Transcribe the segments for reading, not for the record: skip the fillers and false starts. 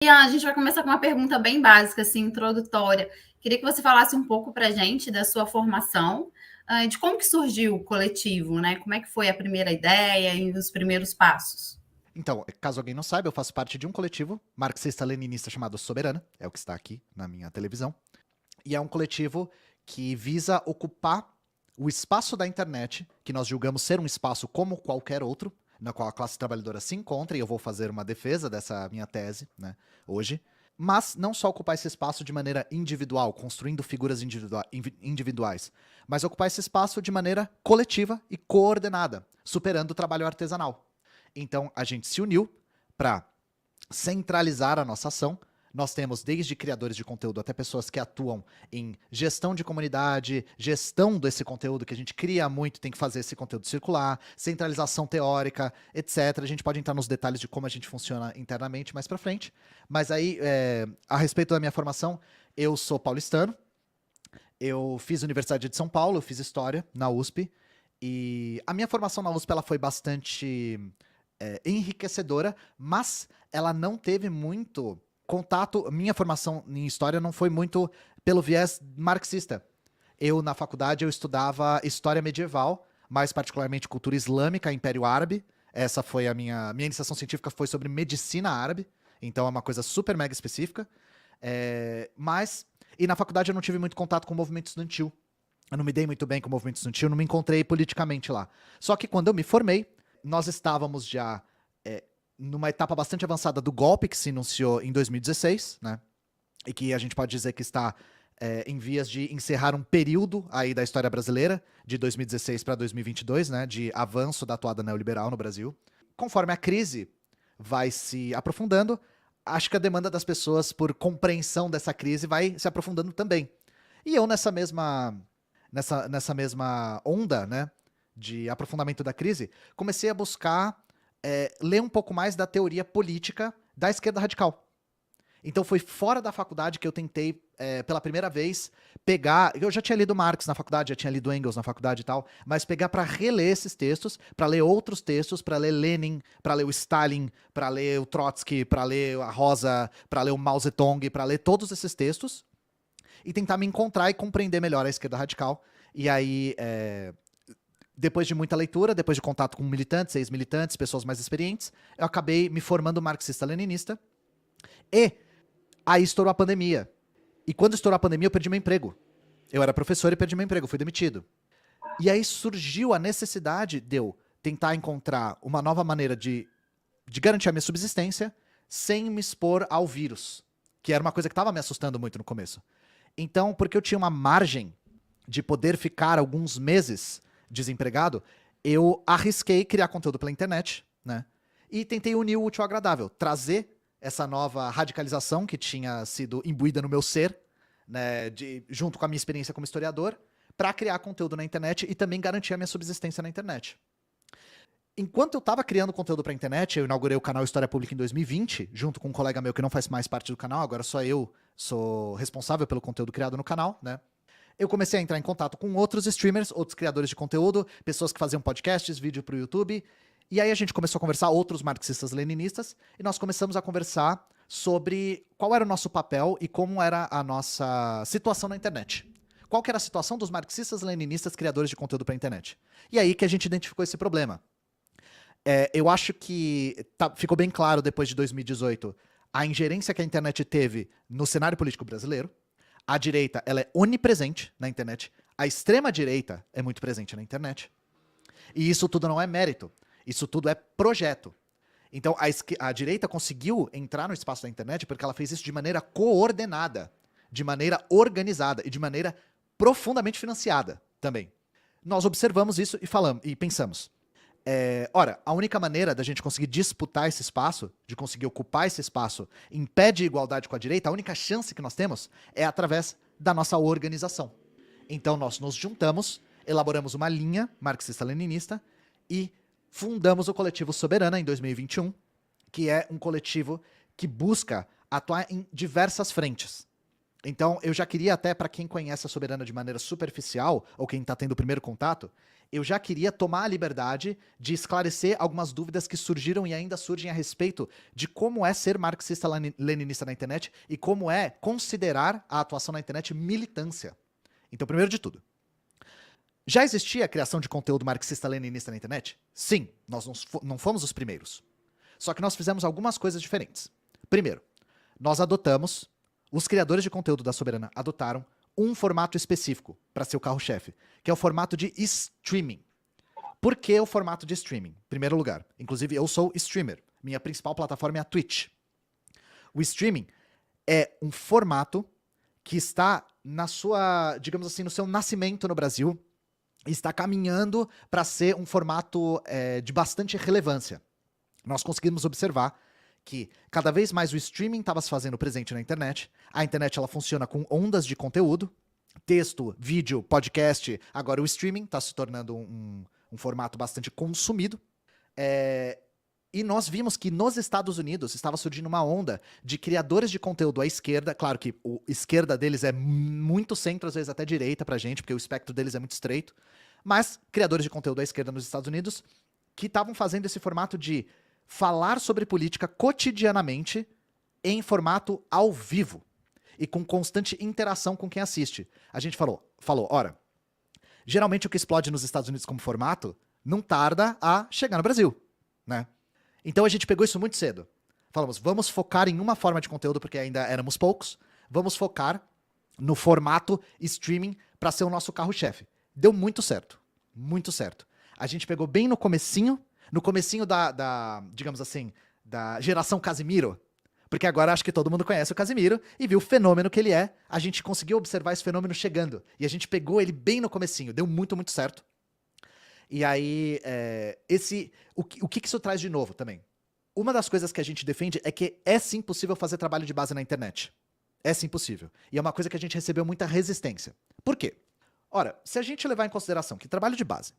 Ian, a gente vai começar com uma pergunta bem básica, assim, introdutória. Queria que você falasse um pouco para a gente da sua formação, de como que surgiu o coletivo, né? Como é que foi a primeira ideia e os primeiros passos? Então, caso alguém não saiba, eu faço parte de um coletivo marxista-leninista chamado Soberana, é o que está aqui na minha televisão, e é um coletivo que visa ocupar o espaço da internet, que nós julgamos ser um espaço como qualquer outro, na qual a classe trabalhadora se encontra, e eu vou fazer uma defesa dessa minha tese, né, hoje, mas não só ocupar esse espaço de maneira individual, construindo figuras individuais, mas ocupar esse espaço de maneira coletiva e coordenada, superando o trabalho artesanal. Então a gente se uniu para centralizar a nossa ação. Nós temos desde criadores de conteúdo até pessoas que atuam em gestão de comunidade, gestão desse conteúdo que a gente cria muito, tem que fazer esse conteúdo circular, centralização teórica, etc. A gente pode entrar nos detalhes de como a gente funciona internamente mais para frente. Mas aí, a respeito da minha formação, eu sou paulistano, eu fiz Universidade de São Paulo, eu fiz História na USP, e a minha formação na USP ela foi bastante enriquecedora, mas ela não teve muito contato. Minha formação em história não foi muito pelo viés marxista. Eu, na faculdade, eu estudava história medieval, mais particularmente cultura islâmica, Império Árabe. Essa foi a minha iniciação científica foi sobre medicina árabe, então é uma coisa super mega específica. E na faculdade eu não tive muito contato com o movimento estudantil. Eu não me dei muito bem com o movimento estudantil, não me encontrei politicamente lá. Só que quando eu me formei, nós estávamos já numa etapa bastante avançada do golpe que se anunciou em 2016, né? E que a gente pode dizer que está em vias de encerrar um período aí da história brasileira, de 2016 para 2022, né? De avanço da atuada neoliberal no Brasil. Conforme a crise vai se aprofundando, acho que a demanda das pessoas por compreensão dessa crise vai se aprofundando também. E eu nessa mesma onda, né, de aprofundamento da crise, comecei a buscar ler um pouco mais da teoria política da esquerda radical. Então foi fora da faculdade que eu tentei, pela primeira vez, pegar. Eu já tinha lido Marx na faculdade, já tinha lido Engels na faculdade e tal, mas pegar para reler esses textos, para ler outros textos, para ler Lenin, para ler o Stalin, para ler o Trotsky, para ler a Rosa, para ler o Mao Zedong, para ler todos esses textos e tentar me encontrar e compreender melhor a esquerda radical. E aí, depois de muita leitura, depois de contato com militantes, ex-militantes, pessoas mais experientes, eu acabei me formando marxista-leninista. E aí estourou a pandemia. E quando estourou a pandemia, eu perdi meu emprego. Eu era professor e perdi meu emprego, fui demitido. E aí surgiu a necessidade de eu tentar encontrar uma nova maneira de garantir a minha subsistência sem me expor ao vírus, que era uma coisa que estava me assustando muito no começo. Então, porque eu tinha uma margem de poder ficar alguns meses desempregado, eu arrisquei criar conteúdo pela internet, né? E tentei unir o útil ao agradável, trazer essa nova radicalização que tinha sido imbuída no meu ser, né, junto com a minha experiência como historiador, para criar conteúdo na internet e também garantir a minha subsistência na internet. Enquanto eu estava criando conteúdo para a internet, eu inaugurei o canal História Pública em 2020, junto com um colega meu que não faz mais parte do canal, agora só eu sou responsável pelo conteúdo criado no canal, né? Eu comecei a entrar em contato com outros streamers, outros criadores de conteúdo, pessoas que faziam podcasts, vídeo pro YouTube. E aí a gente começou a conversar, outros marxistas-leninistas, e nós começamos a conversar sobre qual era o nosso papel e como era a nossa situação na internet. Qual que era a situação dos marxistas-leninistas criadores de conteúdo para a internet. E aí que a gente identificou esse problema. Eu acho que ficou bem claro depois de 2018 a ingerência que a internet teve no cenário político brasileiro. A direita ela é onipresente na internet. A extrema-direita é muito presente na internet. E isso tudo não é mérito. Isso tudo é projeto. Então, a direita conseguiu entrar no espaço da internet porque ela fez isso de maneira coordenada, de maneira organizada e de maneira profundamente financiada também. Nós observamos isso e pensamos, ora, a única maneira da gente conseguir disputar esse espaço, de conseguir ocupar esse espaço em pé de igualdade com a direita, a única chance que nós temos é através da nossa organização. Então nós nos juntamos, elaboramos uma linha marxista-leninista e fundamos o coletivo Soberana em 2021, que é um coletivo que busca atuar em diversas frentes. Então, eu já queria até, para quem conhece a Soberana de maneira superficial, ou quem está tendo o primeiro contato, eu já queria tomar a liberdade de esclarecer algumas dúvidas que surgiram e ainda surgem a respeito de como é ser marxista-leninista na internet e como é considerar a atuação na internet militância. Então, primeiro de tudo, já existia a criação de conteúdo marxista-leninista na internet? Sim, nós não fomos os primeiros. Só que nós fizemos algumas coisas diferentes. Primeiro, nós adotamos, os criadores de conteúdo da Soberana adotaram um formato específico para ser o carro-chefe, que é o formato de streaming. Por que o formato de streaming? Em primeiro lugar, inclusive eu sou streamer. Minha principal plataforma é a Twitch. O streaming é um formato que está na sua, digamos assim, no seu nascimento no Brasil e está caminhando para ser um formato de bastante relevância. Nós conseguimos observar que cada vez mais o streaming estava se fazendo presente na internet. A internet ela funciona com ondas de conteúdo, texto, vídeo, podcast. Agora o streaming está se tornando um formato bastante consumido. E nós vimos que nos Estados Unidos estava surgindo uma onda de criadores de conteúdo à esquerda. Claro que a esquerda deles é muito centro, às vezes até direita pra gente, porque o espectro deles é muito estreito. Mas criadores de conteúdo à esquerda nos Estados Unidos que estavam fazendo esse formato de falar sobre política cotidianamente em formato ao vivo e com constante interação com quem assiste. A gente falou, ora, geralmente o que explode nos Estados Unidos como formato não tarda a chegar no Brasil, né? Então a gente pegou isso muito cedo. Falamos, vamos focar em uma forma de conteúdo porque ainda éramos poucos, vamos focar no formato streaming para ser o nosso carro-chefe. Deu muito certo, muito certo. A gente pegou bem no comecinho da, digamos assim, da geração Casimiro, porque agora acho que todo mundo conhece o Casimiro e viu o fenômeno que ele é. A gente conseguiu observar esse fenômeno chegando e a gente pegou ele bem no comecinho, deu muito, muito certo. E aí, o que isso traz de novo também? Uma das coisas que a gente defende é que é sim possível fazer trabalho de base na internet. É sim possível. E é uma coisa que a gente recebeu muita resistência. Por quê? Ora, se a gente levar em consideração que trabalho de base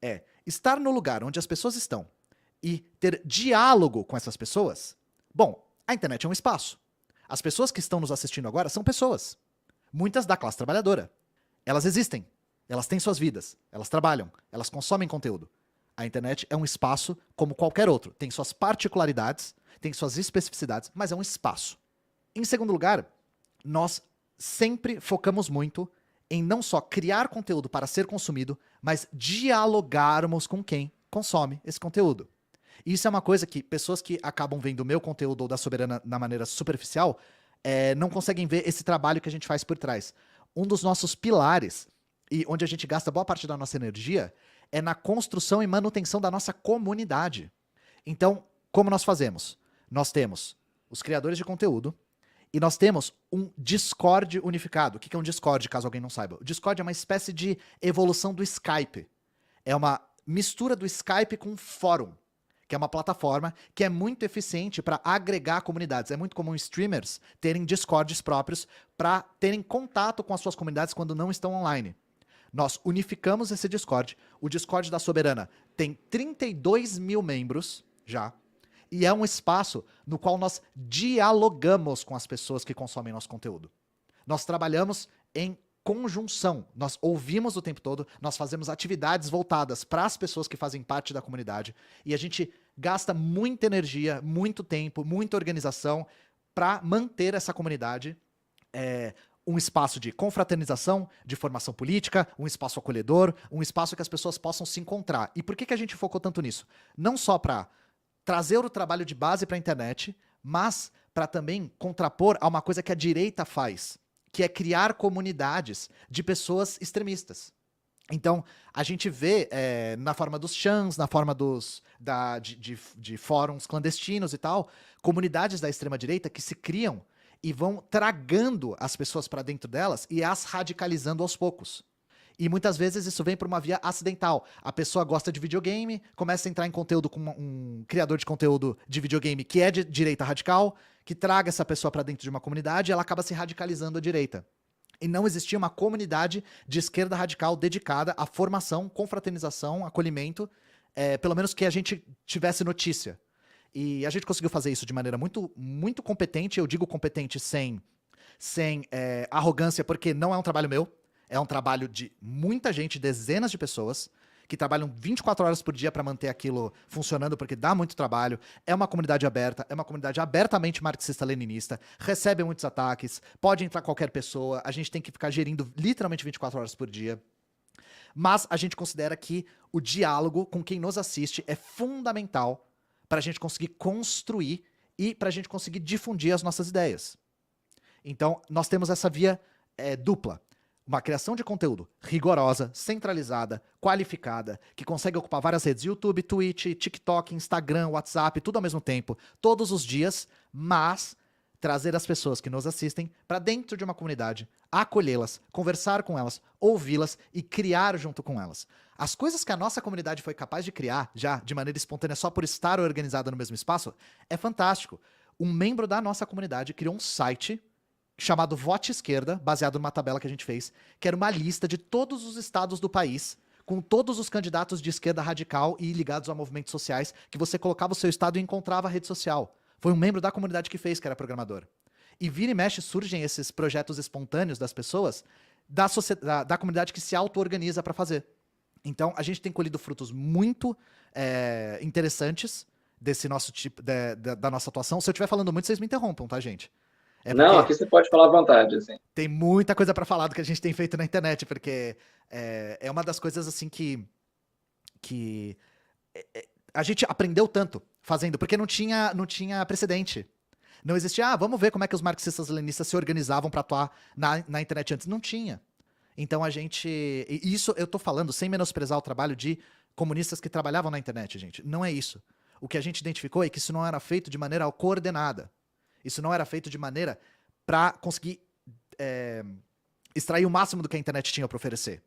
é estar no lugar onde as pessoas estão e ter diálogo com essas pessoas, bom, a internet é um espaço. As pessoas que estão nos assistindo agora são pessoas. Muitas da classe trabalhadora. Elas existem. Elas têm suas vidas. Elas trabalham. Elas consomem conteúdo. A internet é um espaço como qualquer outro. Tem suas particularidades, tem suas especificidades, mas é um espaço. Em segundo lugar, nós sempre focamos muito em não só criar conteúdo para ser consumido, mas dialogarmos com quem consome esse conteúdo. E isso é uma coisa que pessoas que acabam vendo o meu conteúdo ou da Soberana na maneira superficial não conseguem ver esse trabalho que a gente faz por trás. Um dos nossos pilares, e onde a gente gasta boa parte da nossa energia, é na construção e manutenção da nossa comunidade. Então, como nós fazemos? Nós temos os criadores de conteúdo, e nós temos um Discord unificado. O que é um Discord, caso alguém não saiba? O Discord é uma espécie de evolução do Skype. É uma mistura do Skype com um fórum, que é uma plataforma que é muito eficiente para agregar comunidades. É muito comum streamers terem Discords próprios para terem contato com as suas comunidades quando não estão online. Nós unificamos esse Discord. O Discord da Soberana tem 32 mil membros já. E é um espaço no qual nós dialogamos com as pessoas que consomem nosso conteúdo. Nós trabalhamos em conjunção. Nós ouvimos o tempo todo, nós fazemos atividades voltadas para as pessoas que fazem parte da comunidade e a gente gasta muita energia, muito tempo, muita organização para manter essa comunidade um espaço de confraternização, de formação política, um espaço acolhedor, um espaço que as pessoas possam se encontrar. E por que a gente focou tanto nisso? Não só para trazer o trabalho de base para a internet, mas para também contrapor a uma coisa que a direita faz, que é criar comunidades de pessoas extremistas. Então, a gente vê na forma dos chans, na forma de fóruns clandestinos e tal, comunidades da extrema-direita que se criam e vão tragando as pessoas para dentro delas e as radicalizando aos poucos. E muitas vezes isso vem por uma via acidental. A pessoa gosta de videogame, começa a entrar em conteúdo com um criador de conteúdo de videogame que é de direita radical, que traga essa pessoa para dentro de uma comunidade e ela acaba se radicalizando à direita. E não existia uma comunidade de esquerda radical dedicada à formação, confraternização, acolhimento, pelo menos que a gente tivesse notícia. E a gente conseguiu fazer isso de maneira muito, muito competente. Eu digo competente sem sem arrogância, porque não é um trabalho meu, é um trabalho de muita gente, dezenas de pessoas, que trabalham 24 horas por dia para manter aquilo funcionando, porque dá muito trabalho. É uma comunidade aberta, é uma comunidade abertamente marxista-leninista, recebe muitos ataques, pode entrar qualquer pessoa, a gente tem que ficar gerindo literalmente 24 horas por dia. Mas a gente considera que o diálogo com quem nos assiste é fundamental para a gente conseguir construir e para a gente conseguir difundir as nossas ideias. Então, nós temos essa via dupla. Uma criação de conteúdo rigorosa, centralizada, qualificada, que consegue ocupar várias redes, YouTube, Twitch, TikTok, Instagram, WhatsApp, tudo ao mesmo tempo, todos os dias, mas trazer as pessoas que nos assistem para dentro de uma comunidade, acolhê-las, conversar com elas, ouvi-las e criar junto com elas. As coisas que a nossa comunidade foi capaz de criar, já de maneira espontânea, só por estar organizada no mesmo espaço, é fantástico. Um membro da nossa comunidade criou um site chamado Vote Esquerda, baseado numa tabela que a gente fez, que era uma lista de todos os estados do país, com todos os candidatos de esquerda radical e ligados a movimentos sociais, que você colocava o seu estado e encontrava a rede social. Foi um membro da comunidade que fez, que era programador. E vira e mexe surgem esses projetos espontâneos das pessoas, da comunidade que se auto-organiza para fazer. Então, a gente tem colhido frutos muito interessantes desse nosso tipo, da nossa atuação. Se eu estiver falando muito, vocês me interrompam, tá, gente? Não, aqui você pode falar à vontade, assim. Tem muita coisa pra falar do que a gente tem feito na internet, porque é uma das coisas, assim, que a gente aprendeu tanto fazendo, porque não tinha precedente. Não existia, vamos ver como é que os marxistas-leninistas se organizavam pra atuar na internet antes. Não tinha. Então a gente... E isso eu tô falando sem menosprezar o trabalho de comunistas que trabalhavam na internet, gente. Não é isso. O que a gente identificou é que isso não era feito de maneira coordenada. Isso não era feito de maneira para conseguir extrair o máximo do que a internet tinha para oferecer.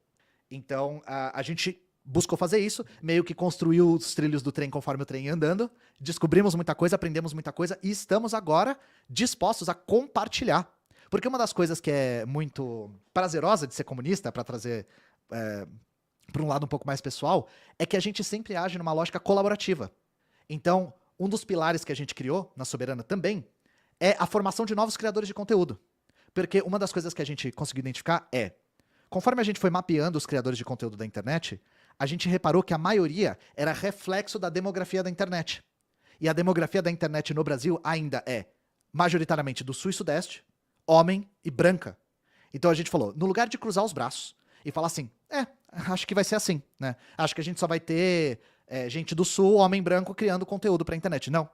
Então, a gente buscou fazer isso, meio que construiu os trilhos do trem conforme o trem ia andando, descobrimos muita coisa, aprendemos muita coisa e estamos agora dispostos a compartilhar. Porque uma das coisas que é muito prazerosa de ser comunista, para trazer para um lado um pouco mais pessoal, é que a gente sempre age numa lógica colaborativa. Então, um dos pilares que a gente criou na Soberana também é a formação de novos criadores de conteúdo. Porque uma das coisas que a gente conseguiu identificar é, conforme a gente foi mapeando os criadores de conteúdo da internet, a gente reparou que a maioria era reflexo da demografia da internet. E a demografia da internet no Brasil ainda é majoritariamente do sul e sudeste, homem e branca. Então a gente falou, no lugar de cruzar os braços e falar assim, acho que vai ser assim, né? Acho que a gente só vai ter gente do sul, homem branco, criando conteúdo pra internet. Não.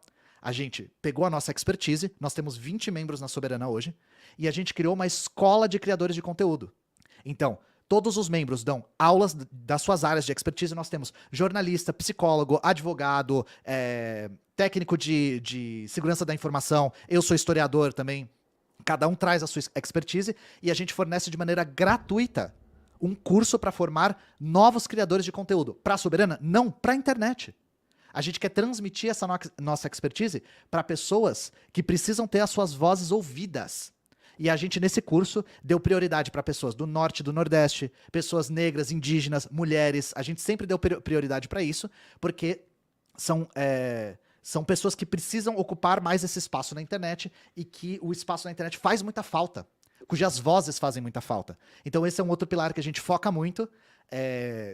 A gente pegou a nossa expertise, nós temos 20 membros na Soberana hoje, e a gente criou uma escola de criadores de conteúdo. Então, todos os membros dão aulas das suas áreas de expertise, nós temos jornalista, psicólogo, advogado, técnico de segurança da informação, eu sou historiador também, cada um traz a sua expertise, e a gente fornece de maneira gratuita um curso para formar novos criadores de conteúdo. Para a Soberana? Não, para a internet. A gente quer transmitir essa nossa expertise para pessoas que precisam ter as suas vozes ouvidas. E a gente, nesse curso, deu prioridade para pessoas do norte e do nordeste, pessoas negras, indígenas, mulheres. A gente sempre deu prioridade para isso, porque são pessoas que precisam ocupar mais esse espaço na internet e que o espaço na internet faz muita falta, cujas vozes fazem muita falta. Então esse é um outro pilar que a gente foca muito.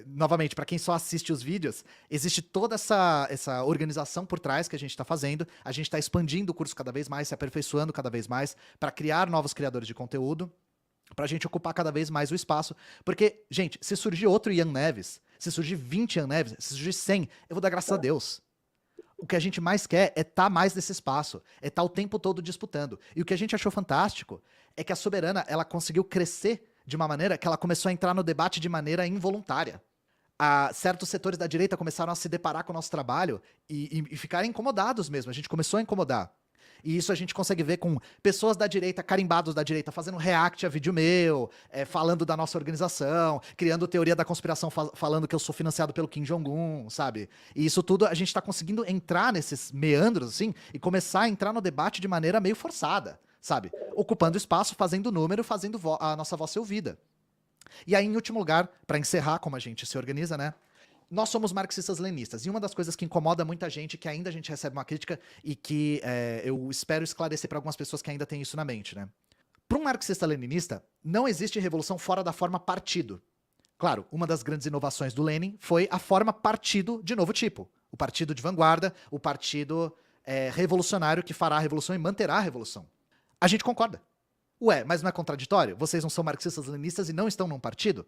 Novamente, para quem só assiste os vídeos, existe toda essa organização por trás que a gente está fazendo. A gente está expandindo o curso cada vez mais, se aperfeiçoando cada vez mais, para criar novos criadores de conteúdo, para a gente ocupar cada vez mais o espaço. Porque, gente, se surgir outro Ian Neves, se surgir 20 Ian Neves, se surgir 100, eu vou dar graças a Deus. O que a gente mais quer é estar mais nesse espaço, é estar o tempo todo disputando. E o que a gente achou fantástico é que a Soberana, ela conseguiu crescer de uma maneira que ela começou a entrar no debate de maneira involuntária. Certos setores da direita começaram a se deparar com o nosso trabalho e ficarem incomodados mesmo. A gente começou a incomodar. E isso a gente consegue ver com pessoas da direita, carimbados da direita, fazendo react a vídeo meu, falando da nossa organização, criando teoria da conspiração, falando que eu sou financiado pelo Kim Jong-un, sabe? E isso tudo a gente tá conseguindo entrar nesses meandros, assim, e começar a entrar no debate de maneira meio forçada, sabe? Ocupando espaço, fazendo número, fazendo a nossa voz ser ouvida. E aí, em último lugar, para encerrar como a gente se organiza, né? Nós somos marxistas-leninistas, e uma das coisas que incomoda muita gente, que ainda a gente recebe uma crítica, e que eu espero esclarecer para algumas pessoas que ainda têm isso na mente, né? Para um marxista-leninista, não existe revolução fora da forma partido. Claro, uma das grandes inovações do Lenin foi a forma partido de novo tipo. O partido de vanguarda, o partido revolucionário que fará a revolução e manterá a revolução. A gente concorda. Ué, mas não é contraditório? Vocês não são marxistas-leninistas e não estão num partido?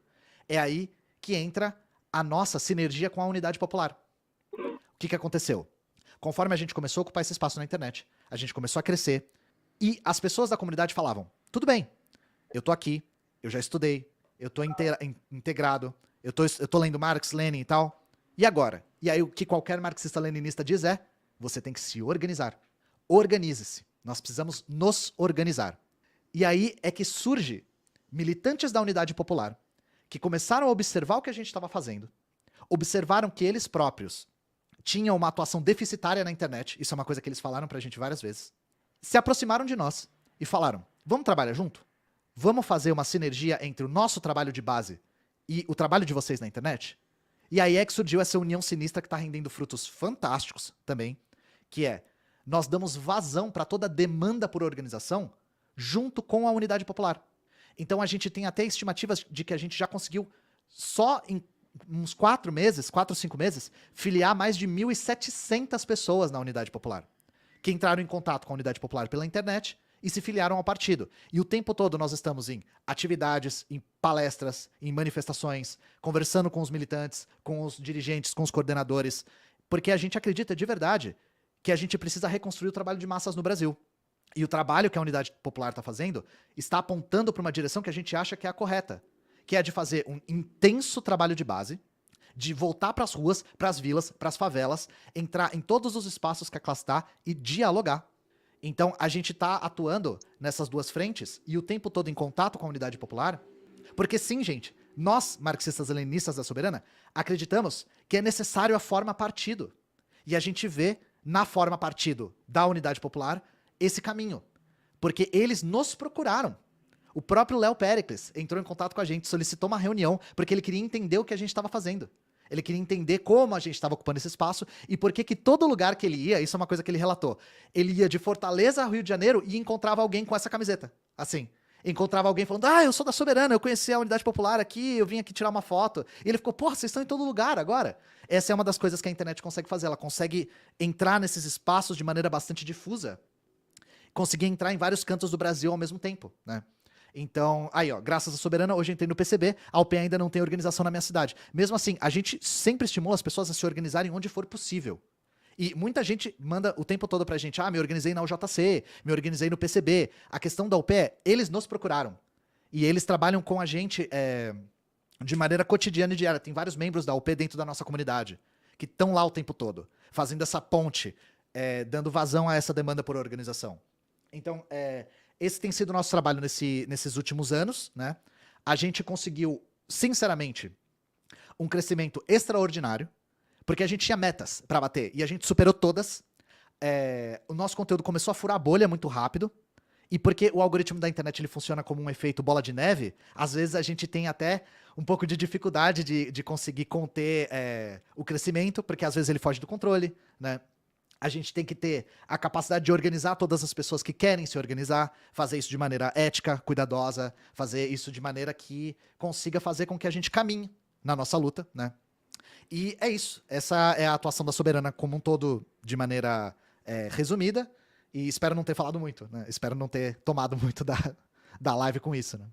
É aí que entra a nossa sinergia com a unidade popular. O que aconteceu? Conforme a gente começou a ocupar esse espaço na internet, a gente começou a crescer e as pessoas da comunidade falavam, tudo bem, eu tô aqui, eu já estudei, eu tô integrado, eu tô lendo Marx, Lenin e tal, e agora? E aí o que qualquer marxista-leninista diz é, você tem que se organizar. Organize-se. Nós precisamos nos organizar. E aí é que surge militantes da unidade popular que começaram a observar o que a gente estava fazendo, observaram que eles próprios tinham uma atuação deficitária na internet, isso é uma coisa que eles falaram pra gente várias vezes, se aproximaram de nós e falaram, vamos trabalhar junto? Vamos fazer uma sinergia entre o nosso trabalho de base e o trabalho de vocês na internet? E aí é que surgiu essa união sinistra que está rendendo frutos fantásticos também, que é, nós damos vazão para toda demanda por organização junto com a unidade popular. Então a gente tem até estimativas de que a gente já conseguiu, só em uns 4 ou 5 meses, filiar mais de 1.700 pessoas na unidade popular, que entraram em contato com a unidade popular pela internet e se filiaram ao partido. E o tempo todo nós estamos em atividades, em palestras, em manifestações, conversando com os militantes, com os dirigentes, com os coordenadores, porque a gente acredita de verdade que a gente precisa reconstruir o trabalho de massas no Brasil. E o trabalho que a Unidade Popular está fazendo está apontando para uma direção que a gente acha que é a correta, que é de fazer um intenso trabalho de base, de voltar para as ruas, para as vilas, para as favelas, entrar em todos os espaços que a classe está e dialogar. Então, a gente está atuando nessas duas frentes e o tempo todo em contato com a Unidade Popular, porque sim, gente, nós, marxistas-leninistas da Soberana, acreditamos que é necessário a forma partido. E a gente vê na forma partido da Unidade Popular esse caminho. Porque eles nos procuraram. O próprio Léo Péricles entrou em contato com a gente, solicitou uma reunião, porque ele queria entender o que a gente estava fazendo. Ele queria entender como a gente estava ocupando esse espaço e por que todo lugar que ele ia, isso é uma coisa que ele relatou, ele ia de Fortaleza ao Rio de Janeiro e encontrava alguém com essa camiseta. Assim, encontrava alguém falando, eu sou da Soberana, eu conheci a Unidade Popular aqui, eu vim aqui tirar uma foto. E ele ficou, porra, vocês estão em todo lugar agora. Essa é uma das coisas que a internet consegue fazer, ela consegue entrar nesses espaços de maneira bastante difusa, conseguir entrar em vários cantos do Brasil ao mesmo tempo, né? Então, aí ó, graças à Soberana, hoje eu entrei no PCB, a UP ainda não tem organização na minha cidade. Mesmo assim, a gente sempre estimula as pessoas a se organizarem onde for possível. E muita gente manda o tempo todo pra gente, me organizei na UJC, me organizei no PCB. A questão da UP é, eles nos procuraram. E eles trabalham com a gente de maneira cotidiana e diária. Tem vários membros da UP dentro da nossa comunidade, que estão lá o tempo todo, fazendo essa ponte, dando vazão a essa demanda por organização. Então, esse tem sido o nosso trabalho nesses últimos anos, né? A gente conseguiu, sinceramente, um crescimento extraordinário, porque a gente tinha metas para bater e a gente superou todas. O nosso conteúdo começou a furar a bolha muito rápido, e porque o algoritmo da internet ele funciona como um efeito bola de neve, às vezes a gente tem até um pouco de dificuldade de conseguir conter o crescimento, porque às vezes ele foge do controle, né? A gente tem que ter a capacidade de organizar todas as pessoas que querem se organizar, fazer isso de maneira ética, cuidadosa, fazer isso de maneira que consiga fazer com que a gente caminhe na nossa luta, né? E é isso. Essa é a atuação da Soberana como um todo, de maneira resumida. E espero não ter falado muito, né? Espero não ter tomado muito da live com isso, né?